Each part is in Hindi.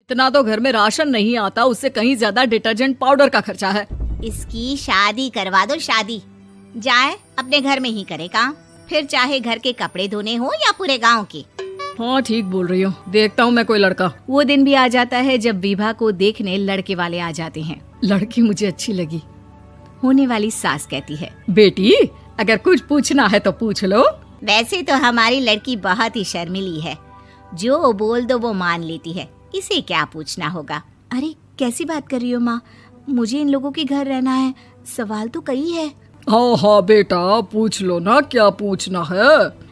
इतना तो घर में राशन नहीं आता, उससे कहीं ज्यादा डिटर्जेंट पाउडर का खर्चा है। इसकी शादी करवा दो, शादी। जाए अपने घर में ही करे काम, फिर चाहे घर के कपड़े धोने हो या पूरे गांव के। हाँ ठीक बोल रही हो, देखता हूँ मैं कोई लड़का। वो दिन भी आ जाता है जब विभा को देखने लड़के वाले आ जाते हैं। लड़की मुझे अच्छी लगी। होने वाली सास कहती है, बेटी अगर कुछ पूछना है तो पूछ लो। वैसे तो हमारी लड़की बहुत ही शर्मीली है, जो बोल दो वो मान लेती है, इसे क्या पूछना होगा। अरे कैसी बात कर रही हो माँ, मुझे इन लोगों के घर रहना है, सवाल तो कई है। हाँ हाँ बेटा पूछ लो ना, क्या पूछना है।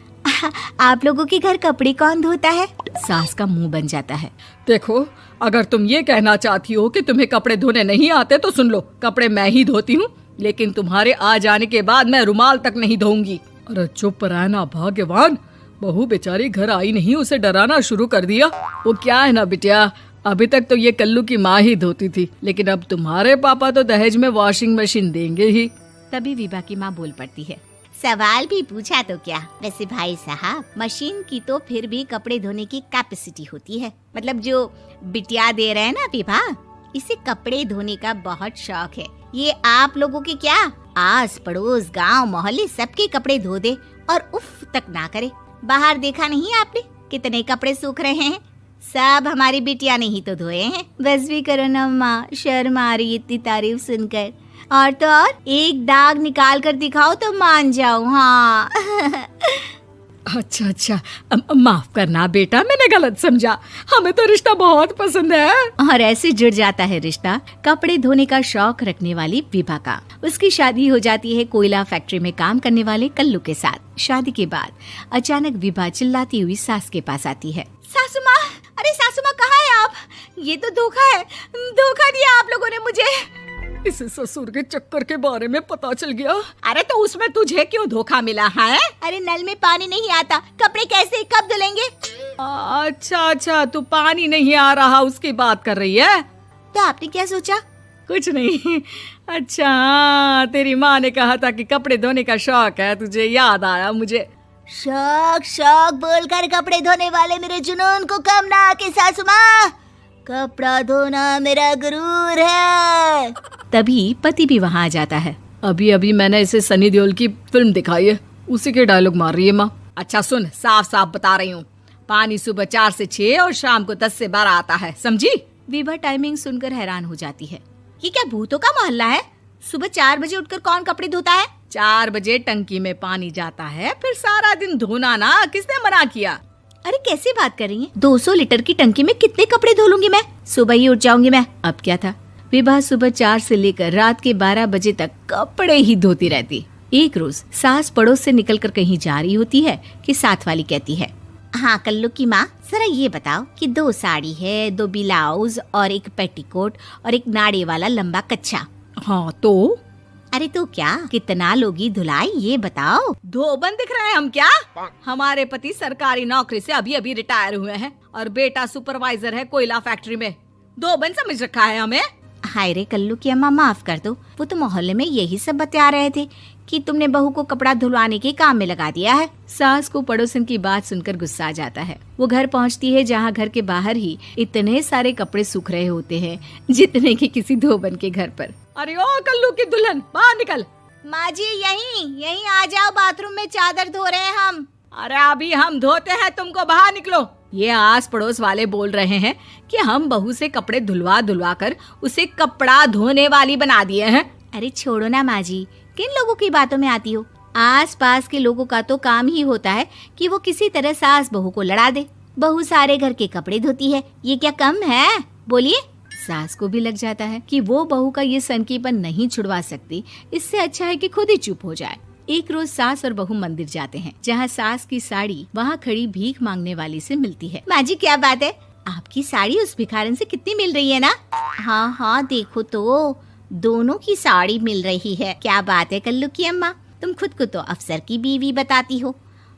आप लोगों के घर कपड़े कौन धोता है? सास का मुंह बन जाता है। देखो अगर तुम ये कहना चाहती हो कि तुम्हें कपड़े धोने नहीं आते तो सुन लो, कपड़े मैं ही धोती हूँ, लेकिन तुम्हारे आ जाने के बाद मैं रुमाल तक नहीं धोऊंगी। अरे चुप रहना भाग्यवान, बहू बेचारी घर आई नहीं, उसे डराना शुरू कर दिया। वो क्या है ना बिटिया, अभी तक तो ये कल्लू की माँ ही धोती थी, लेकिन अब तुम्हारे पापा तो दहेज में वॉशिंग मशीन देंगे ही। तभी विभा की माँ बोल पड़ती है, सवाल भी पूछा तो क्या। वैसे भाई साहब, मशीन की तो फिर भी कपड़े धोने की कैपेसिटी होती है। मतलब जो बिटिया दे रहे हैं ना विभा, इसे कपड़े धोने का बहुत शौक है। ये आप लोगों के क्या, आस पड़ोस गांव मोहल्ले सबके कपड़े धो दे और उफ तक ना करे। बाहर देखा नहीं आपने कितने कपड़े सूख रहे हैं, सब हमारी बिटिया ने ही तो धोए हैं। बस भी करो ना माँ, शर्म आ रही इतनी तारीफ सुनकर। और तो और एक दाग निकाल कर दिखाओ तो मान जाओ। हाँ अच्छा माफ करना बेटा, मैंने गलत समझा, हमें तो रिश्ता बहुत पसंद है। और ऐसे जुड़ जाता है रिश्ता कपड़े धोने का शौक रखने वाली विभा का। उसकी शादी हो जाती है कोयला फैक्ट्री में काम करने वाले कल्लू के साथ। शादी के बाद अचानक विभा चिल्लाती हुई सास के पास आती है। सासू माँ, अरे सासू माँ कहाँ है आप? ये तो धोखा है, धोखा दिया आप लोगों ने मुझे। इसे ससुर के चक्कर के बारे में पता चल गया। अरे तो उसमें तुझे क्यों धोखा मिला है? अरे नल में पानी नहीं आता, कपड़े कैसे कब धुलेंगे? अच्छा तू पानी नहीं आ रहा उसकी बात कर रही है। तो आपने क्या सोचा? कुछ नहीं। अच्छा तेरी माँ ने कहा था कि कपड़े धोने का शौक है तुझे, याद आया मुझे। शौक बोलकर कपड़े धोने वाले मेरे जुनून को कम ना आके सासू माँ, कपड़ा धोना मेरा गुरूर है। तभी पति भी वहाँ आ जाता है। अभी मैंने इसे सनी देओल की फिल्म दिखाई है, उसी के डायलॉग मार रही है माँ। अच्छा सुन, साफ साफ बता रही हूँ, पानी सुबह 4 से 6 और शाम को 10 से 12 आता है, समझी? विभा टाइमिंग सुनकर हैरान हो जाती है। ये क्या भूतों का मोहल्ला है? सुबह 4 बजे उठकर कौन कपड़े धोता है? 4 बजे टंकी में पानी जाता है, फिर सारा दिन धोना ना, किसने मना किया? अरे कैसी बात कर रही हैं? 200 लीटर की टंकी में कितने कपड़े धो लूंगी मैं, सुबह ही उठ जाऊंगी मैं। अब क्या था, विभा सुबह 4 से लेकर रात के 12 बजे तक कपड़े ही धोती रहती। एक रोज सास पड़ोस से निकलकर कहीं जा रही होती है कि साथ वाली कहती है, हाँ कल्लू की माँ, जरा ये बताओ कि 2 साड़ी है, 2 ब्लाउज और एक पेटीकोट और एक नाड़े वाला लंबा कच्छा। हाँ तो? अरे तो क्या, कितना लोगी धुलाई ये बताओ। धोबन दिख रहे हैं हम क्या? हमारे पति सरकारी नौकरी से अभी रिटायर हुए हैं और बेटा सुपरवाइजर है कोयला फैक्ट्री में। धोबन समझ रखा है हमें? हाय रे कल्लू की अम्मा, माफ कर दो, वो तो मोहल्ले में यही सब बता रहे थे कि तुमने बहू को कपड़ा धुलवाने के काम में लगा दिया है। सास को पड़ोसन की बात सुनकर गुस्सा आ जाता है। वो घर पहुंचती है जहां घर के बाहर ही इतने सारे कपड़े सूख रहे होते हैं जितने कि किसी धोबन के घर पर। अरे ओ कल्लू की दुल्हन, बाहर निकल। माँ जी यहीं आ जाओ, बाथरूम में चादर धो रहे हैं हम। अरे अभी हम धोते हैं, तुमको बाहर निकलो। ये आस पड़ोस वाले बोल रहे हैं कि हम बहू से कपड़े धुलवा कर उसे कपड़ा धोने वाली बना दिए हैं। अरे छोड़ो ना माँ जी, किन लोगों की बातों में आती हो? आस पास के लोगों का तो काम ही होता है कि वो किसी तरह सास बहू को लड़ा दे। बहू सारे घर के कपड़े धोती है, ये क्या कम है? बोलिए। सास को भी लग जाता है कि वो बहू का ये सनकीपन नहीं छुड़वा सकती, इससे अच्छा है कि खुद ही चुप हो जाए। एक रोज सास और बहू मंदिर जाते हैं, जहाँ सास की साड़ी वहाँ खड़ी भीख मांगने वाली से मिलती है। माँ जी क्या बात है, आपकी साड़ी उस भिखारन से कितनी मिल रही है ना? हाँ देखो तो दोनों की साड़ी मिल रही है। क्या बात है कल्लू की अम्मा, तुम खुद को तो अफसर की बीवी बताती हो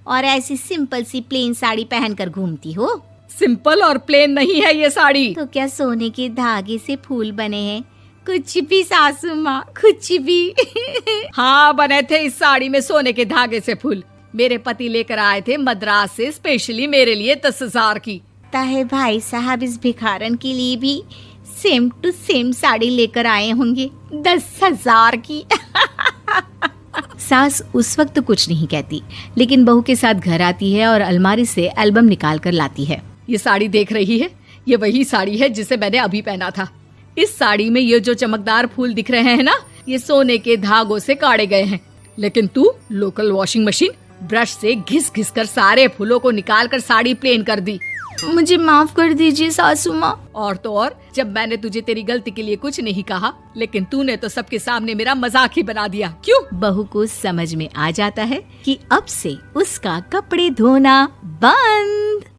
और ऐसी सिंपल सी प्लेन साड़ी पहनकर घूमती हो। सिंपल और प्लेन नहीं है ये साड़ी। तो क्या सोने के धागे से फूल बने हैं? कुछ भी सासू माँ, कुछ भी। हाँ बने थे इस साड़ी में सोने के धागे से फूल। मेरे पति लेकर आए थे मद्रास से स्पेशली मेरे लिए 10,000 की। लगता है भाई साहब इस भिखारन के लिए भी सेम टू सेम साड़ी लेकर आए होंगे 10,000 की। सास उस वक्त कुछ नहीं कहती, लेकिन बहू के साथ घर आती है और अलमारी से एल्बम निकाल कर लाती है। ये साड़ी देख रही है, ये वही साड़ी है जिसे मैंने अभी पहना था। इस साड़ी में ये जो चमकदार फूल दिख रहे हैं ना, ये सोने के धागों से काढ़े गए हैं। लेकिन तू लोकल वॉशिंग मशीन ब्रश से घिस घिस कर सारे फूलों को निकाल कर साड़ी प्लेन कर दी। मुझे माफ कर दीजिए सासू माँ। और तो और, जब मैंने तुझे तेरी गलती के लिए कुछ नहीं कहा, लेकिन तूने तो सबके सामने मेरा मजाक ही बना दिया। क्यों? बहू को समझ में आ जाता है कि अब से उसका कपड़े धोना बंद।